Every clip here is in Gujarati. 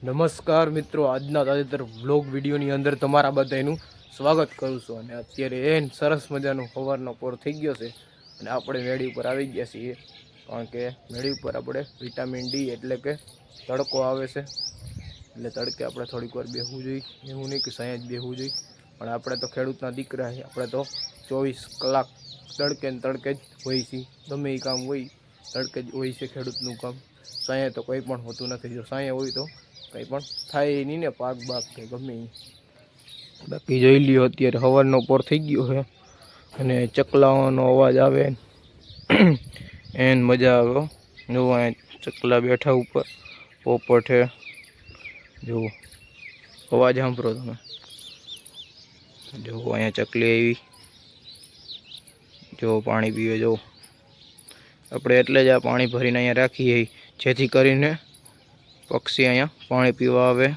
નમસ્કાર મિત્રો, આજના તાજેતર વ્લોગ વિડીયોની અંદર તમારા બધાનું સ્વાગત કરું છું. અને અત્યારે સરસ મજાનો સવારનો પોર થઈ ગયો છે અને આપણે મેળી ઉપર આવી ગયા છીએ. કારણ કે મેળી ઉપર આપણે વિટામિન ડી એટલે કે તડકો આવે છે, એટલે તડકે આપણે થોડીક વાર બેસવું જોઈએ. એવું નહીં કે સાંજ જ બેસવું જોઈએ, પણ આપણે તો ખેડૂતના દીકરા છે, આપણે તો 24 કલાક તડકે ને તડકે જ હોય છે. ગમે એ કામ હોય તડકે જ હોય છે ખેડૂતનું કામ. સાંજે તો કંઈ પણ હોતું નથી. જો સાંજે હોય તો કંઈ પણ થાય નહીં ને, પાક બાક કે ગમે એ. બાકી જોઈ લ્યો, અત્યારે સવારનો પોર થઈ ગયો છે અને ચકલાઓનો અવાજ આવે એન મજા આવે. જો અહીંયા ચકલા બેઠા ઉપર પોપટ છે, જો અવાજ સાંભળો તમે. જો અહીંયા ચકલી આવી, જો પાણી પીવે. જો આપણે એટલે જ આ પાણી ભરીને અહીંયા રાખીએ, જેથી કરીને પક્ષી અહીંયા પાણી પીવા આવે.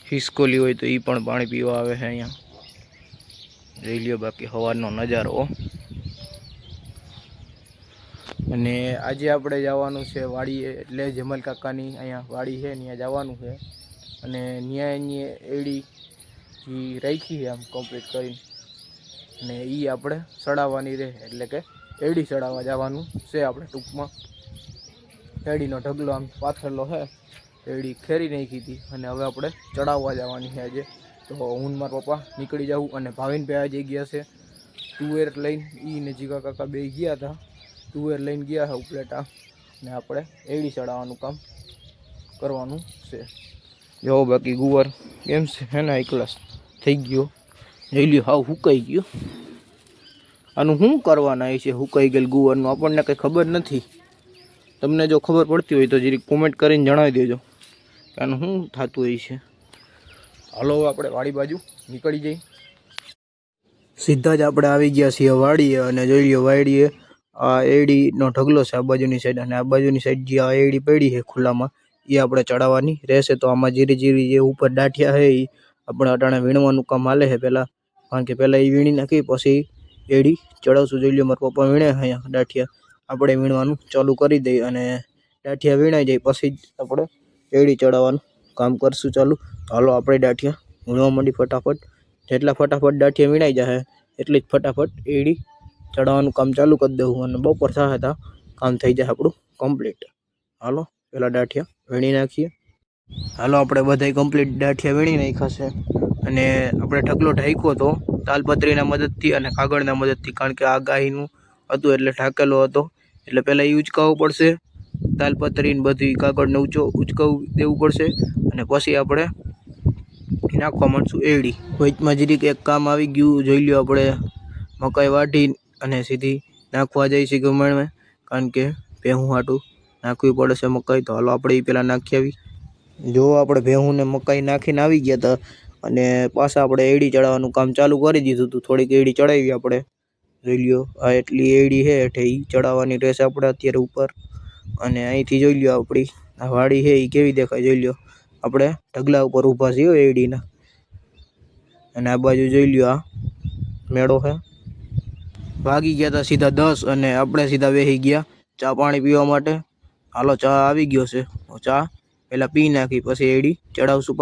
ખિસકોલી હોય તો એ પણ પાણી પીવા આવે છે અહીંયા. જોઈ લ્યો બાકી સવારનો નજારો. અને આજે આપણે જવાનું છે વાડીએ, એટલે જમલ કાકાની અહીંયા વાડી છે ત્યાં જવાનું છે. અને ન્યાયની એડી જે રાખી છે આમ કમ્પ્લીટ કરીને, અને એ આપણે ચડાવવાની રહે, એટલે કે એડી ચડાવવા જવાનું છે આપણે. ટૂંકમાં એડીનો ઢગલો આમ પાથરેલો છે, એડી ખેરી નાખી હતી અને હવે આપણે ચડાવવા જવાની છે આજે. તો હું મારા પપ્પા નીકળી જાઉં અને ભાવિનભાઈ આજે ગયા છે તુવેર લઈને. એ ને જીગા કાકા બે ગયા હતા, તુવેર લઈને ગયા છે ઉપલેટા, ને આપણે એડી ચડાવવાનું કામ કરવાનું છે. જો બાકી ગુવાર કેમ છે હે ને, એકલાસ થઈ ગયો. જોઈ લ્યો હાવ હુકાઈ ગયો. આનું શું કરવાના છે હુકાઈ ગયેલ ગુવારનું, આપણને કંઈ ખબર નથી. તમને જો ખબર પડતી હોય તો જરી કોમેન્ટ કરીને જણાવી દેજો કે આનું શું થતું હોય છે. હાલો આપણે વાડી બાજુ નીકળી જઈએ. સીધા જ આપણે આવી ગયા છીએ વાડીએ, અને જોઈ લો વાડીએ આ એડીનો ઢગલો છે આ બાજુની સાઈડ, અને આ બાજુની સાઈડ જે આ એડી પડી છે ખુલ્લામાં એ આપણે ચડાવવાની રહેશે. તો આમાં જીરી જીરી જે ઉપર દાઠિયા છે એ આપણે અટાણે વીણવાનું કામ હાલે છે પહેલાં, કારણ કે પહેલાં એ વીણી નાખી પછી એડી ચડાવશું. જોઈ લો મારા પપ્પા વીણે અહીંયા દાઠિયા, આપણે વીણવાનું ચાલુ કરી દઈએ અને દાઠિયા વીણાઈ જાય પછી જ આપણે એડી ચડાવવાનું કામ કરશું ચાલુ. હાલો આપણે દાઠિયા વીણવા માંડી ફટાફટ. જેટલા ફટાફટ દાઠિયા વીણાઈ જાય એટલી જ ફટાફટ એડી ચડાવવાનું કામ ચાલુ કરી દેવું, અને બપોર થાય તો કામ થઈ જાય આપણું કમ્પ્લીટ. હાલો પહેલાં દાઠિયા વીણી નાખીએ. હાલો આપણે બધાય કમ્પ્લીટ દાઠિયા વીણી નાખ્યા છે, અને આપણે ઢગલો ઢાંક્યો હતો તાલપત્રીના મદદથી અને કાગળના મદદથી, કારણ કે આ ગાયનું હતું એટલે ઢાંકેલો હતો. એટલે પહેલાં એ ઉચકાવવું પડશે, તાલપત્રીને બધી કાગળને ઉચકાવી દેવું પડશે, અને પછી આપણે નાખવા માંડશું એડી. વચમાં જરીક એક કામ આવી ગયું. જોઈ લ્યો આપણે મકાઈ વાઢી અને સીધી નાખવા જાય છે ગમણમાં, કારણ કે ભેહું હાટું નાખવી પડે છે મકાઈ. તો હાલો આપણે એ પહેલાં નાખી આવી. જો આપણે ભેહુંને મકાઈ નાખીને આવી ગયા હતા, અને પાછા આપણે એડી ચડાવવાનું કામ ચાલુ કરી દીધું હતું. થોડીક એડી ચડાવી આપણે. જોઈ લ્યો આ એટલી એડી છે એટલે એ ચડાવવાની રહેશે આપણે અત્યારે ઉપર. અને અહીંથી જોઈ લ્યો આપણી આ વાડી છે એ કેવી દેખાય. જોઈ લ્યો આપણે ઢગલા ઉપર ઊભા છીએ એડીના, અને આ બાજુ જોઈ લ્યો આ મેળો છે. ભાગી ગયા હતા સીધા 10, અને આપણે સીધા બેસી ગયા ચા પાણી પીવા માટે. હાલો ચા આવી ગયો છે, ચા પહેલાં પી નાખી પછી એડી ચડાવશું.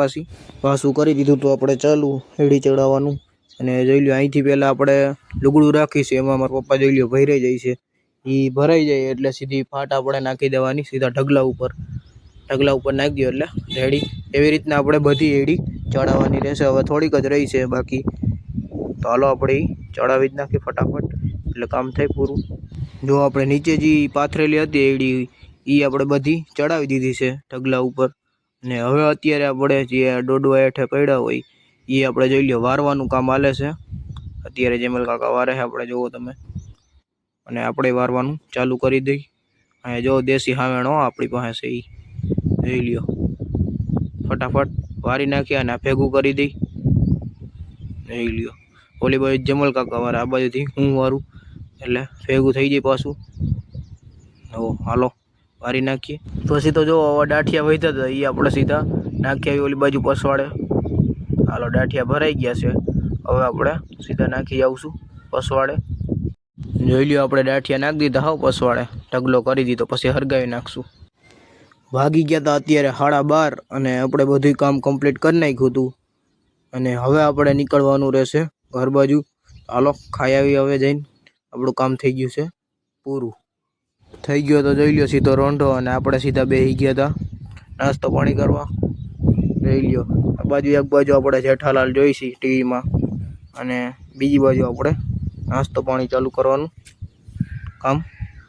પાછું કરી દીધું તો આપણે ચાલુ એડી ચડાવવાનું. અને જોઈ લ્યો અહીંથી પહેલાં આપણે લુગડું રાખીશું, એમાં મારા પપ્પા જોઈ લ્યો ભરાઈ જાય છે. એ ભરાઈ જાય એટલે સીધી ફાટ આપણે નાખી દેવાની સીધા ઢગલા ઉપર નાખી દો એટલે રેડી. એવી રીતના આપણે બધી એડી ચડાવવાની રહેશે. હવે થોડીક જ રહી છે બાકી, તો હાલો આપણે એ ચડાવી જ નાખીએ ફટાફટ, એટલે કામ થાય પૂરું. જો આપણે નીચે જે પાથરેલી હતી એડી એ આપણે બધી ચડાવી દીધી છે ઢગલા ઉપર. અને હવે અત્યારે આપણે જે ડોડવા હેઠે પડ્યા હોય એ આપણે જોઈ લો વારવાનું કામ હાલે છે. અત્યારે જેમલ કાકા વારે છે આપણે જુઓ તમે, અને આપણે વારવાનું ચાલુ કરી દઈ. અહીંયા જો દેશી હાવેણો આપણી પાસે છે એ જોઈ લ્યો. ફટાફટ વારી નાખીએ અને આ ભેગું કરી દઈ. જોઈ લ્યો ઓલી બાજુ જમલ કાકા વારે, આ બાજુથી હું વારું, એટલે ભેગું થઈ જાય પાછું. હાલો વારી નાખીએ. પછી તો જો દાઠિયા વધ્યા હતા એ આપણે સીધા નાખી આવી ઓલી બાજુ પસવાડે. હાલો દાઠિયા ભરાઈ ગયા છે, હવે આપણે સીધા નાખી આવશું પસવાડે. જોઈ લ્યો આપણે દાઠિયા નાખી દીધા હાવ પસવાડે, ઢગલો કરી દીધો, પછી હરગાવી નાખશું. વાગી ગયા હતા અત્યારે 12:30 અને આપણે બધું કામ કમ્પ્લીટ કરી નાખ્યું હતું અને હવે આપણે નીકળવાનું રહેશે ઘર બાજુ. હાલો ખાઈ આવી હવે જઈને, આપણું કામ થઈ ગયું છે પૂરું. થઈ ગયો તો જોઈ લ્યો સીધો રોંઢો અને આપણે સીધા બેસી ગયા હતા નાસ્તો પાણી કરવા. જોઈ લ્યો આ બાજુ એક બાજુ આપણે જેઠાલાલ જોઈશી ટીવીમાં અને બીજી બાજુ આપણે નાસ્તો પાણી ચાલુ કરવાનું કામ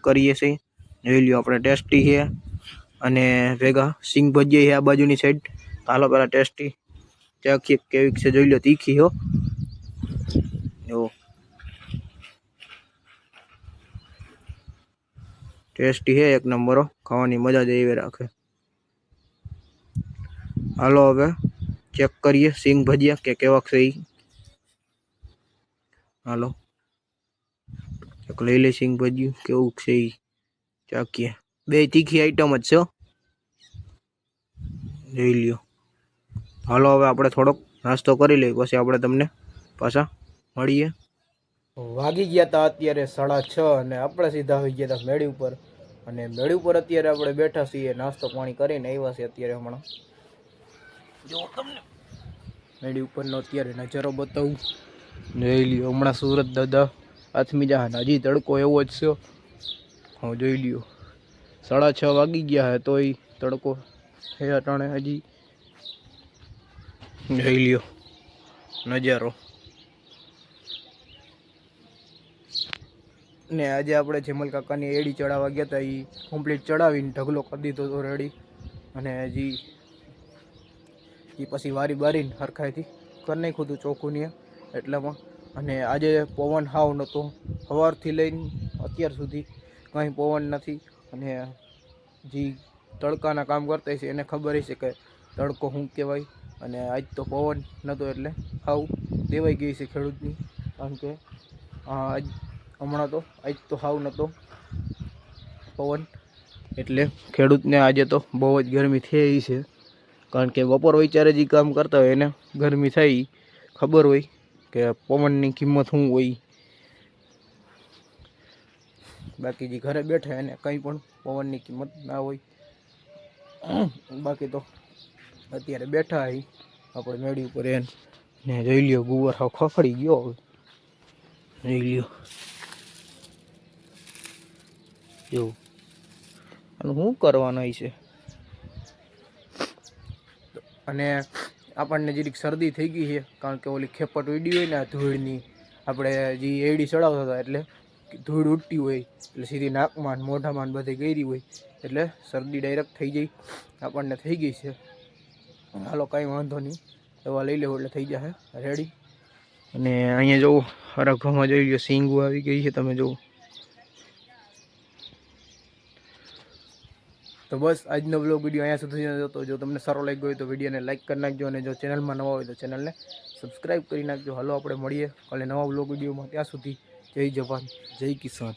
કરીએ છીએ. જોઈ લ્યો આપણે ટેસ્ટી છે અને ભેગા સિંગ ભજીએ છે આ બાજુની સાઈડ. હાલો પેલા ટેસ્ટી ચાખીએ કેવી છે. જોઈ લો તીખી હો, જો ટેસ્ટી છે એક નંબર. ખાવાની મજા જ એવી રાખે. હાલો હવે ચેક કરીએ સિંગ ભજીયા કે કેવાક છે ઈ. હાલો ચેક લઈ લે સિંગ ભજીયું કેવું છે ઈ ચાખીએ. બે તીખી આઈટમ જ છે, જોઈ લ્યો. હાલો હવે આપણે થોડોક નાસ્તો કરી લઈએ પછી આપણે તમને પાછા મળીએ. વાગી ગયા હતા અત્યારે 6:30 અને આપણે સીધા આવી ગયા હતા મેળી ઉપર. અને મેળી ઉપર અત્યારે આપણે બેઠા છીએ, નાસ્તો પાણી કરીને આવ્યા છીએ અત્યારે. હમણાં જો તમને મેળી ઉપરનો અત્યારે નજારો બતાવું. જોઈ લ્યો હમણાં સુરત દાદા હાથમી જા. હજી તડકો એવો જ છે. હા જોઈ લ્યો 6:30 વાગી ગયા હે તોય તડકો છે અટાણે હજી. જોઈ લ્યો નજારો. ને આજે આપણે જેમલ કાકાની એડી ચડાવવા ગયા હતા, એ કમ્પ્લીટ ચડાવીને ઢગલો કરી દીધો હતો રેડી. અને હજી એ પછી વારી બારીને હરખાઈથી કરી નાખ્યું હતું ચોખ્ખું ને એટલામાં. અને આજે પવન હાવ નહોતો, સવારથી લઈને અત્યાર સુધી કંઈ પવન નથી. અને જે તડકાના કામ કરતા છે એને ખબર છે કે તડકો શું કહેવાય. અને આજ તો પવન નહોતો એટલે હાવ દેવાઈ ગઈ છે ખેડૂતની. કારણ કે આજ હમણાં તો આજ તો હાવ નહોતો પવન, એટલે ખેડૂતને આજે તો બહુ જ ગરમી થઈ છે. કારણ કે બપોર વિચારે જે કામ કરતા હોય એને ગરમી થઈ ખબર હોય કે પવનની કિંમત શું હોય. બાકી જે ઘરે બેઠા એને કંઈ પણ પવનની કિંમત ના હોય. બાકી તો અત્યારે બેઠા અહીં આપણે મેળી ઉપર ને જોઈ લ્યો ગુવાર હાવ ખખડી ગયો. હવે જોઈ લ્યો એવું અને શું કરવાનું છે. અને આપણને જરીક શરદી થઈ ગઈ છે કારણ કે ઓલી ખેપટ ઉડી હોય ને ધૂળની, આપણે જે એડી ચડાવતા હતા એટલે ધૂળ ઉડતી હોય એટલે સીધી નાકમાં મોઢામાં બધે ગઈ હોય એટલે શરદી ડાયરેક્ટ થઈ જાય. આપણને થઈ ગઈ છે. હાલો કાંઈ વાંધો નહીં, દવા લઈ લેવું એટલે થઈ જશે રેડી. અને અહીંયા જુઓ હરખમાં જોઈ લો સિંગો આવી ગઈ છે તમે જુઓ. તો બસ આજનો વ્લોગ વિડીયો અહીંયા સુધી હતો. જો તમને સારો લાગ્યો હોય તો વિડીયોને લાઇક કરી નાખજો અને જો ચેનલમાં નવા હોય તો ચેનલને સબસ્ક્રાઈબ કરી નાખજો. હાલો આપણે મળીએ કાલે નવા વ્લોગ વિડીયોમાં. ત્યાં સુધી જય જવાન જય કિસાન.